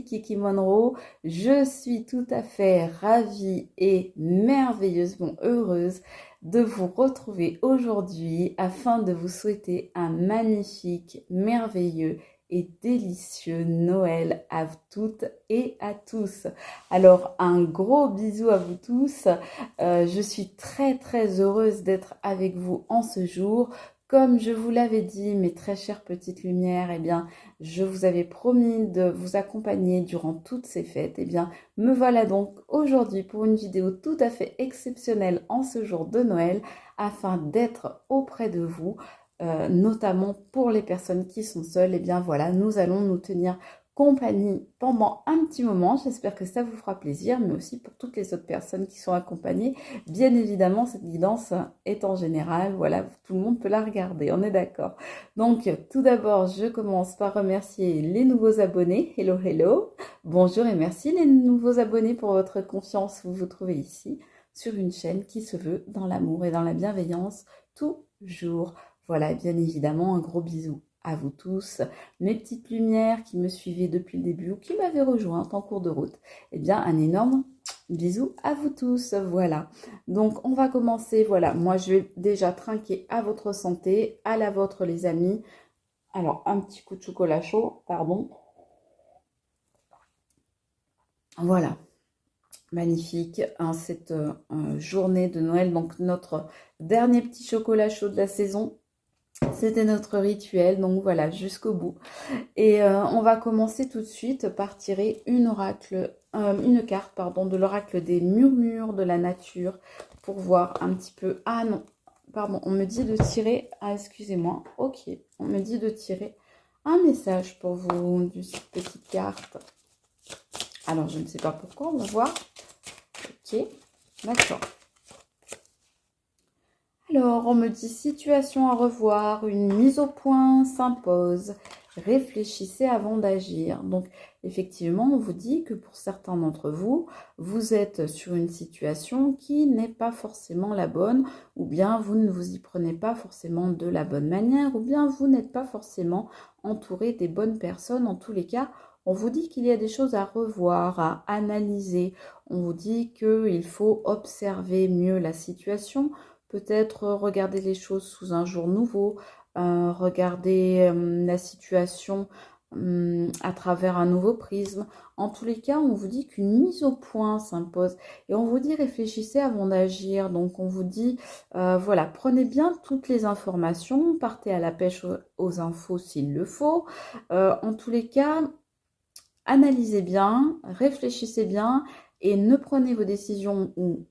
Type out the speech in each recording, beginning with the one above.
ici Kiki Monroe. Je suis tout à fait ravie et merveilleusement heureuse de vous retrouver aujourd'hui afin de vous souhaiter un magnifique, merveilleux et délicieux Noël à toutes et à tous. Alors, un gros bisou à vous tous. Je suis très heureuse d'être avec vous en ce jour. Comme je vous l'avais dit, mes très chères petites lumières, eh bien, je vous avais promis de vous accompagner durant toutes ces fêtes. Eh bien, me voilà donc aujourd'hui pour une vidéo tout à fait exceptionnelle en ce jour de Noël afin d'être auprès de vous, notamment pour les personnes qui sont seules. Eh bien, voilà, nous allons nous tenir compagnie pendant un petit moment. J'espère que ça vous fera plaisir, mais aussi pour toutes les autres personnes qui sont accompagnées. Bien évidemment, cette guidance est en général, voilà, tout le monde peut la regarder, on est d'accord. Donc, tout d'abord, je commence par remercier les nouveaux abonnés. Hello, hello. Bonjour et merci les nouveaux abonnés pour votre confiance. Vous vous trouvez ici sur une chaîne qui se veut dans l'amour et dans la bienveillance toujours. Voilà, bien évidemment, un gros bisou à vous tous, mes petites lumières qui me suivaient depuis le début ou qui m'avaient rejointe en cours de route. Eh bien, un énorme bisou à vous tous, voilà. Donc, on va commencer, voilà. Moi, je vais déjà trinquer à votre santé, à la vôtre, les amis. Alors, un petit coup de chocolat chaud, pardon. Voilà, magnifique, hein, cette journée de Noël. Donc, notre dernier petit chocolat chaud de la saison. C'était notre rituel, donc voilà, jusqu'au bout. Et on va commencer tout de suite par tirer une carte pardon, de l'oracle des murmures de la nature pour voir un petit peu. Ah non, pardon, on me dit de tirer. Ah, excusez-moi. Ok, on me dit de tirer un message pour vous d'une petite carte. Alors, je ne sais pas pourquoi, on va voir. Ok, d'accord. Alors, on me dit situation à revoir, une mise au point s'impose. Réfléchissez avant d'agir. Donc, effectivement, on vous dit que pour certains d'entre vous, vous êtes sur une situation qui n'est pas forcément la bonne, ou bien vous ne vous y prenez pas forcément de la bonne manière, ou bien vous n'êtes pas forcément entouré des bonnes personnes. En tous les cas, on vous dit qu'il y a des choses à revoir, à analyser. On vous dit qu'il faut observer mieux la situation. Peut-être regarder les choses sous un jour nouveau, regarder la situation à travers un nouveau prisme. En tous les cas, on vous dit qu'une mise au point s'impose et on vous dit réfléchissez avant d'agir. Donc on vous dit, voilà, prenez bien toutes les informations, partez à la pêche aux infos s'il le faut. En tous les cas, analysez bien, réfléchissez bien et ne prenez vos décisions ou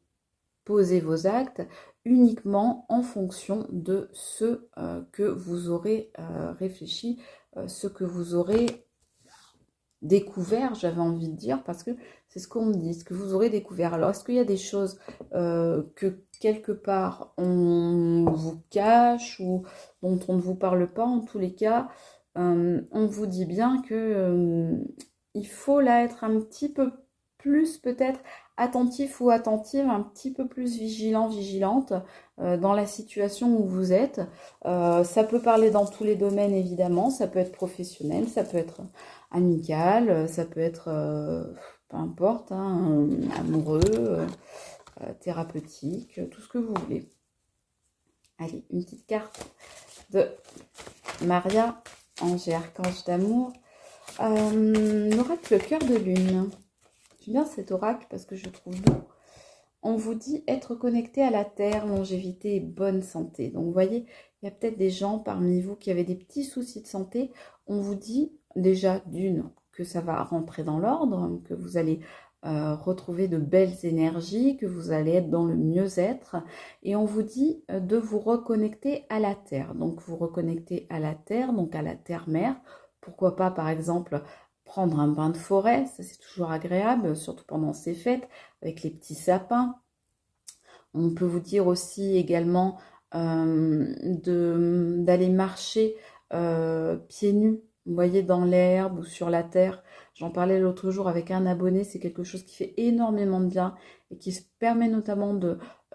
posez vos actes uniquement en fonction de ce que vous aurez réfléchi, ce que vous aurez découvert, j'avais envie de dire, parce que c'est ce qu'on me dit, ce que vous aurez découvert. Alors, est-ce qu'il y a des choses que quelque part on vous cache ou dont on ne vous parle pas? En tous les cas, on vous dit bien que il faut là être un petit peu plus peut-être attentif ou attentive, un petit peu plus vigilant, vigilante dans la situation où vous êtes. Ça peut parler dans tous les domaines évidemment, ça peut être professionnel, ça peut être amical, ça peut être, peu importe, hein, amoureux, thérapeutique, tout ce que vous voulez. Allez, une petite carte de Maria, ange et archange d'amour. L'oracle cœur de lune. J'aime bien cet oracle parce que je trouve doux. On vous dit être connecté à la terre, longévité et bonne santé. Donc vous voyez, il y a peut-être des gens parmi vous qui avaient des petits soucis de santé. On vous dit déjà d'une que ça va rentrer dans l'ordre, que vous allez retrouver de belles énergies, que vous allez être dans le mieux-être. Et on vous dit de vous reconnecter à la terre. Donc vous reconnecter à la terre, donc à la terre-mère. Pourquoi pas par exemple prendre un bain de forêt, ça c'est toujours agréable, surtout pendant ces fêtes, avec les petits sapins. On peut vous dire aussi également d'aller marcher pieds nus, vous voyez, dans l'herbe ou sur la terre. J'en parlais l'autre jour avec un abonné, c'est quelque chose qui fait énormément de bien et qui permet notamment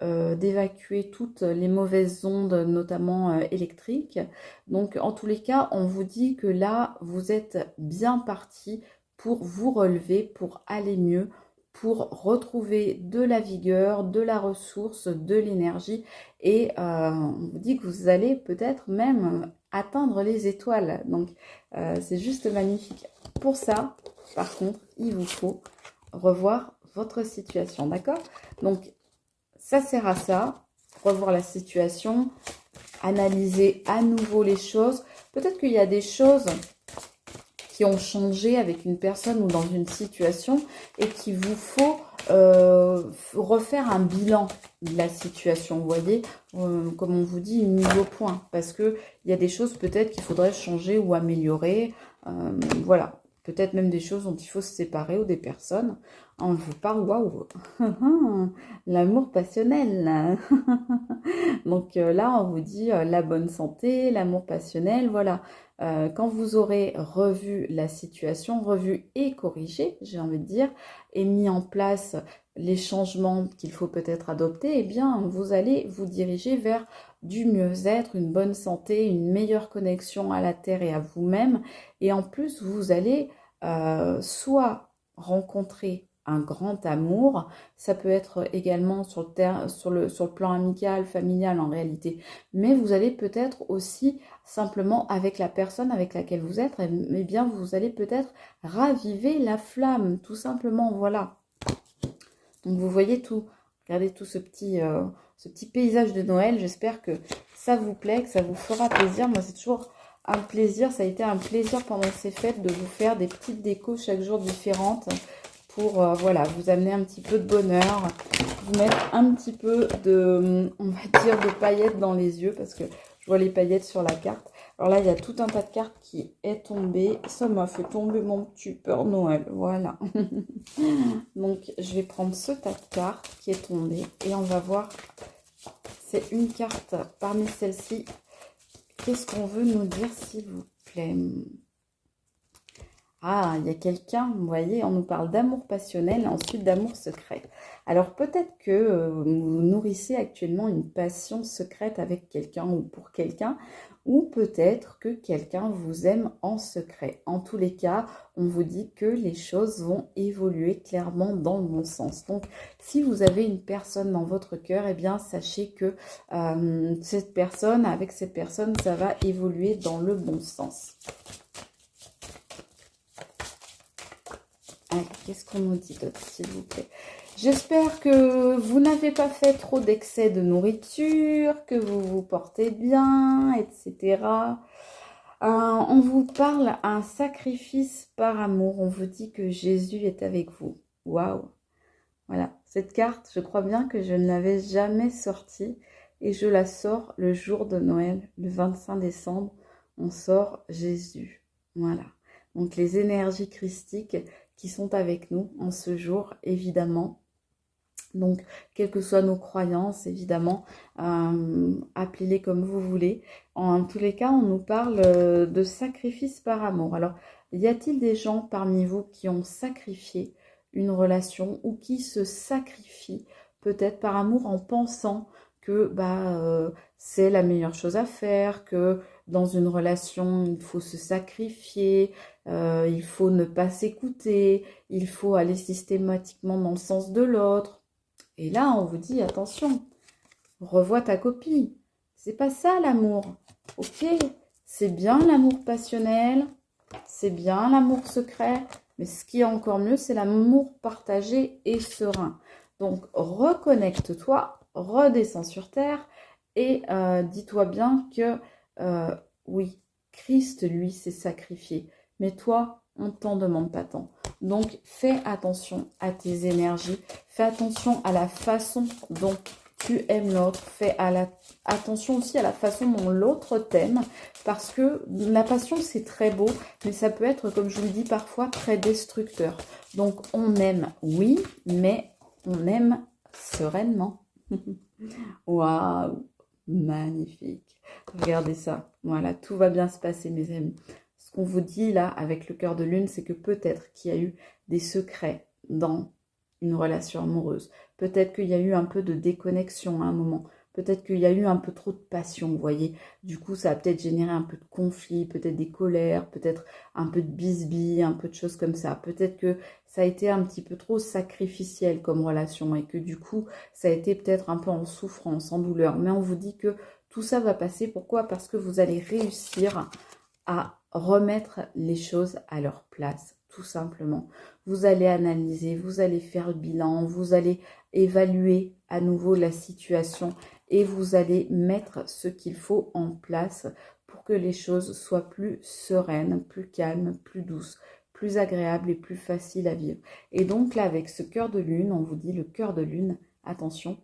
d'évacuer toutes les mauvaises ondes, notamment électriques. Donc, en tous les cas, on vous dit que là, vous êtes bien parti pour vous relever, pour aller mieux, pour retrouver de la vigueur, de la ressource, de l'énergie. Et on vous dit que vous allez peut-être même atteindre les étoiles. Donc, c'est juste magnifique. Pour ça, par contre, il vous faut revoir votre situation, d'accord? Donc, ça sert à ça, revoir la situation, analyser à nouveau les choses. Peut-être qu'il y a des choses qui ont changé avec une personne ou dans une situation et qu'il vous faut refaire un bilan de la situation, vous voyez, comme on vous dit, une mise au point, parce qu'il y a des choses peut-être qu'il faudrait changer ou améliorer, voilà, peut-être même des choses dont il faut se séparer ou des personnes. On vous parle, waouh, l'amour passionnel. Donc là, on vous dit la bonne santé, l'amour passionnel, voilà. Quand vous aurez revu la situation, revu et corrigé, j'ai envie de dire, et mis en place les changements qu'il faut peut-être adopter, eh bien, vous allez vous diriger vers du mieux-être, une bonne santé, une meilleure connexion à la Terre et à vous-même. Et en plus, vous allez soit rencontrer un grand amour, ça peut être également sur le plan amical, familial en réalité, mais vous allez peut-être aussi simplement avec la personne avec laquelle vous êtes, eh bien vous allez peut-être raviver la flamme, tout simplement, voilà. Donc vous voyez tout, regardez tout ce petit paysage de Noël, j'espère que ça vous plaît, que ça vous fera plaisir. Moi c'est toujours un plaisir, ça a été un plaisir pendant ces fêtes de vous faire des petites décos chaque jour différentes pour voilà, vous amener un petit peu de bonheur, vous mettre un petit peu de, on va dire, de paillettes dans les yeux, parce que je vois les paillettes sur la carte. Alors là, il y a tout un tas de cartes qui est tombé. Ça m'a fait tomber mon petit Père Noël, voilà. Donc, je vais prendre ce tas de cartes qui est tombé et on va voir, c'est une carte parmi celles-ci. Qu'est-ce qu'on veut nous dire, s'il vous plaît ? Ah, il y a quelqu'un, vous voyez, on nous parle d'amour passionnel et ensuite d'amour secret. Alors peut-être que vous nourrissez actuellement une passion secrète avec quelqu'un ou pour quelqu'un, ou peut-être que quelqu'un vous aime en secret. En tous les cas, on vous dit que les choses vont évoluer clairement dans le bon sens. Donc, si vous avez une personne dans votre cœur, eh bien, sachez que avec cette personne, ça va évoluer dans le bon sens. Allez, qu'est-ce qu'on nous dit d'autre, s'il vous plaît? J'espère que vous n'avez pas fait trop d'excès de nourriture, que vous vous portez bien, etc. On vous parle un sacrifice par amour. On vous dit que Jésus est avec vous. Waouh! Voilà, cette carte, je crois bien que je ne l'avais jamais sortie et je la sors le jour de Noël, le 25 décembre. On sort Jésus. Voilà. Donc les énergies christiques qui sont avec nous en ce jour, évidemment. Donc, quelles que soient nos croyances, évidemment, appelez-les comme vous voulez. En tous les cas, on nous parle de sacrifice par amour. Alors, y a-t-il des gens parmi vous qui ont sacrifié une relation ou qui se sacrifient peut-être par amour en pensant que c'est la meilleure chose à faire, que dans une relation, il faut se sacrifier, il faut ne pas s'écouter, il faut aller systématiquement dans le sens de l'autre. Et là, on vous dit, attention, revois ta copie. C'est pas ça l'amour. Ok, c'est bien l'amour passionnel, c'est bien l'amour secret, mais ce qui est encore mieux, c'est l'amour partagé et serein. Donc, reconnecte-toi, redescends sur terre et dis-toi bien que oui, Christ, lui, s'est sacrifié. Mais toi, on ne t'en demande pas tant. Donc, fais attention à tes énergies. Fais attention à la façon dont tu aimes l'autre. Fais attention aussi à la façon dont l'autre t'aime. Parce que la passion, c'est très beau. Mais ça peut être, comme je vous le dis parfois, très destructeur. Donc, on aime, oui, mais on aime sereinement. Waouh, magnifique. Regardez ça. Voilà, tout va bien se passer, mes amis. Ce qu'on vous dit là, avec le cœur de lune, c'est que peut-être qu'il y a eu des secrets dans une relation amoureuse. Peut-être qu'il y a eu un peu de déconnexion à un moment. Peut-être qu'il y a eu un peu trop de passion, vous voyez. Du coup, ça a peut-être généré un peu de conflit, peut-être des colères, peut-être un peu de bisbille, un peu de choses comme ça. Peut-être que ça a été un petit peu trop sacrificiel comme relation et que du coup, ça a été peut-être un peu en souffrance, en douleur. Mais on vous dit que tout ça va passer. Pourquoi? Parce que vous allez réussir à remettre les choses à leur place, tout simplement. Vous allez analyser, vous allez faire le bilan, vous allez évaluer à nouveau la situation et vous allez mettre ce qu'il faut en place pour que les choses soient plus sereines, plus calmes, plus douces, plus agréables et plus faciles à vivre. Et donc là, avec ce cœur de lune, on vous dit le cœur de lune, attention,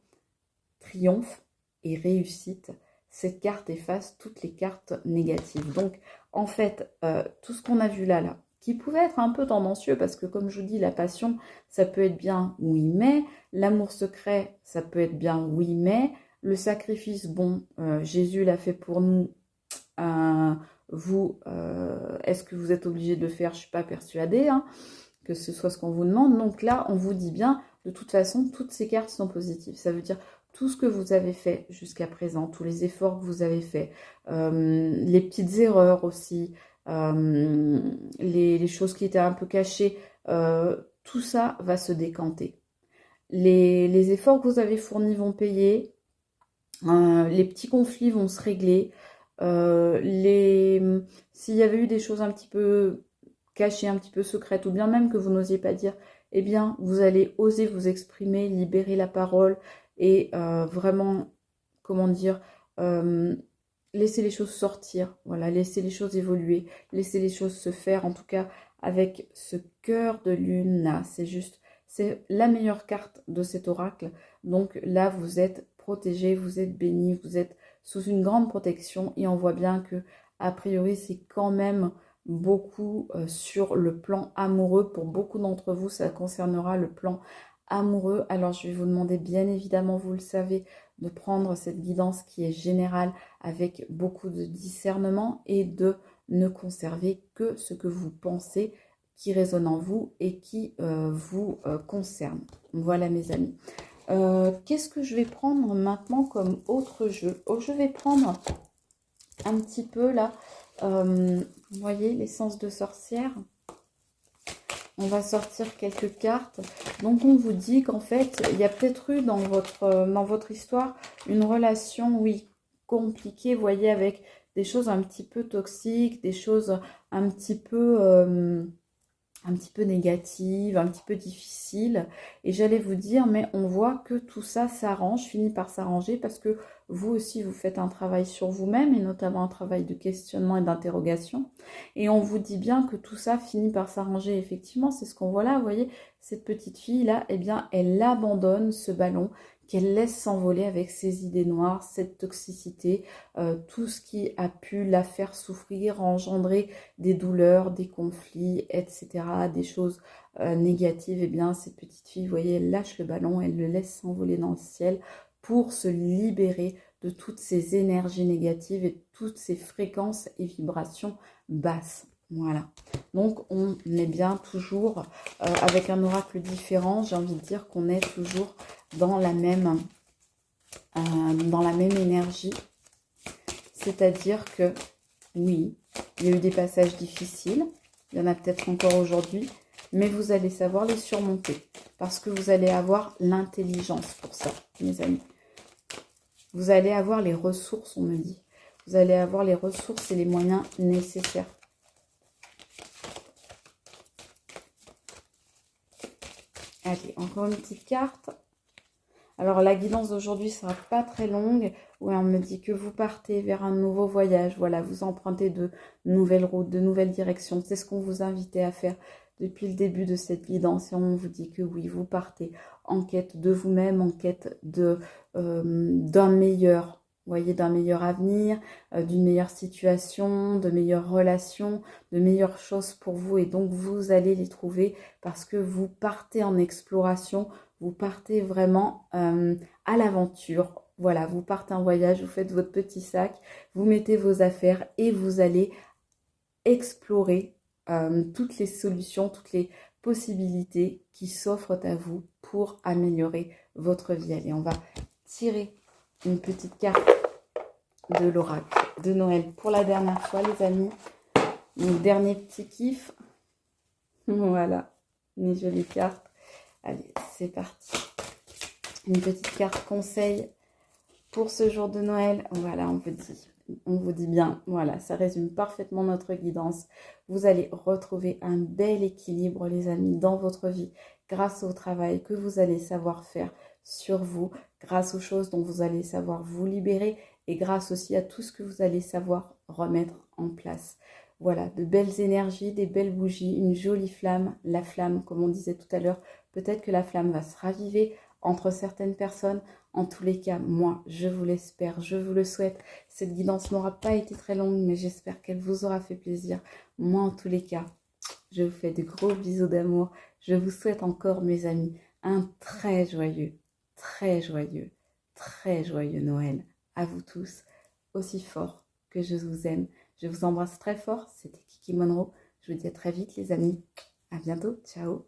triomphe et réussite. Cette carte efface toutes les cartes négatives. Donc, en fait, tout ce qu'on a vu là, qui pouvait être un peu tendancieux, parce que comme je vous dis, la passion, ça peut être bien, oui, mais. L'amour secret, ça peut être bien, oui, mais. Le sacrifice, bon, Jésus l'a fait pour nous. Vous, est-ce que vous êtes obligé de le faire? Je ne suis pas persuadée, hein, que ce soit ce qu'on vous demande. Donc là, on vous dit bien, de toute façon, toutes ces cartes sont positives. Ça veut dire tout ce que vous avez fait jusqu'à présent, tous les efforts que vous avez faits, les petites erreurs aussi, les choses qui étaient un peu cachées, tout ça va se décanter. Les efforts que vous avez fournis vont payer, les petits conflits vont se régler, s'il y avait eu des choses un petit peu cachées, un petit peu secrètes, ou bien même que vous n'osiez pas dire, eh bien, vous allez oser vous exprimer, libérer la parole, et vraiment, comment dire, laisser les choses sortir, voilà, laisser les choses évoluer, laisser les choses se faire, en tout cas, avec ce cœur de lune là, c'est la meilleure carte de cet oracle. Donc là, vous êtes protégé, vous êtes béni, vous êtes sous une grande protection et on voit bien que, a priori, c'est quand même beaucoup sur le plan amoureux. Pour beaucoup d'entre vous, ça concernera le plan amoureux. Alors, je vais vous demander, bien évidemment, vous le savez, de prendre cette guidance qui est générale avec beaucoup de discernement et de ne conserver que ce que vous pensez qui résonne en vous et qui vous concerne. Voilà, mes amis. Qu'est-ce que je vais prendre maintenant comme autre jeu? Oh, je vais prendre un petit peu là, vous voyez, l'essence de sorcière. On va sortir quelques cartes. Donc, on vous dit qu'en fait, il y a peut-être eu dans votre histoire une relation, oui, compliquée, vous voyez, avec des choses un petit peu toxiques, des choses un petit peu négative, un petit peu difficile. Et j'allais vous dire, mais on voit que tout ça s'arrange, finit par s'arranger, parce que vous aussi, vous faites un travail sur vous-même, et notamment un travail de questionnement et d'interrogation. Et on vous dit bien que tout ça finit par s'arranger. Effectivement, c'est ce qu'on voit là, vous voyez, cette petite fille-là, eh bien, elle abandonne ce ballon qu'elle laisse s'envoler avec ses idées noires, cette toxicité, tout ce qui a pu la faire souffrir, engendrer des douleurs, des conflits, etc., des choses négatives. Eh bien, cette petite fille, vous voyez, elle lâche le ballon, elle le laisse s'envoler dans le ciel pour se libérer de toutes ces énergies négatives et toutes ces fréquences et vibrations basses. Voilà. Donc, on est bien toujours avec un oracle différent. J'ai envie de dire qu'on est toujours dans la même énergie. C'est-à-dire que, oui, il y a eu des passages difficiles. Il y en a peut-être encore aujourd'hui. Mais vous allez savoir les surmonter. Parce que vous allez avoir l'intelligence pour ça, mes amis. Vous allez avoir les ressources, on me dit. Vous allez avoir les ressources et les moyens nécessaires. Allez, encore une petite carte. Alors, la guidance d'aujourd'hui ne sera pas très longue. Oui, on me dit que vous partez vers un nouveau voyage. Voilà, vous empruntez de nouvelles routes, de nouvelles directions. C'est ce qu'on vous invitait à faire depuis le début de cette guidance. Et on vous dit que oui, vous partez en quête de vous-même, en quête d'un meilleur, vous voyez, d'un meilleur avenir, d'une meilleure situation, de meilleures relations, de meilleures choses pour vous. Et donc, vous allez les trouver parce que vous partez en exploration. Vous partez vraiment à l'aventure. Voilà, vous partez en voyage, vous faites votre petit sac, vous mettez vos affaires et vous allez explorer toutes les solutions, toutes les possibilités qui s'offrent à vous pour améliorer votre vie. Allez, on va tirer une petite carte de l'oracle de Noël pour la dernière fois, les amis. Mon dernier petit kiff. Voilà, mes jolies cartes. Allez, c'est parti. Une petite carte conseil pour ce jour de Noël. Voilà, on vous dit bien. Voilà, ça résume parfaitement notre guidance. Vous allez retrouver un bel équilibre, les amis, dans votre vie, grâce au travail que vous allez savoir faire sur vous, grâce aux choses dont vous allez savoir vous libérer et grâce aussi à tout ce que vous allez savoir remettre en place. Voilà, de belles énergies, des belles bougies, une jolie flamme. La flamme, comme on disait tout à l'heure, peut-être que la flamme va se raviver entre certaines personnes. En tous les cas, moi, je vous l'espère, je vous le souhaite. Cette guidance n'aura pas été très longue, mais j'espère qu'elle vous aura fait plaisir. Moi, en tous les cas, je vous fais de gros bisous d'amour. Je vous souhaite encore, mes amis, un très joyeux, très joyeux, très joyeux Noël. À vous tous, aussi fort que je vous aime. Je vous embrasse très fort. C'était Kiki Monroe. Je vous dis à très vite, les amis. À bientôt. Ciao.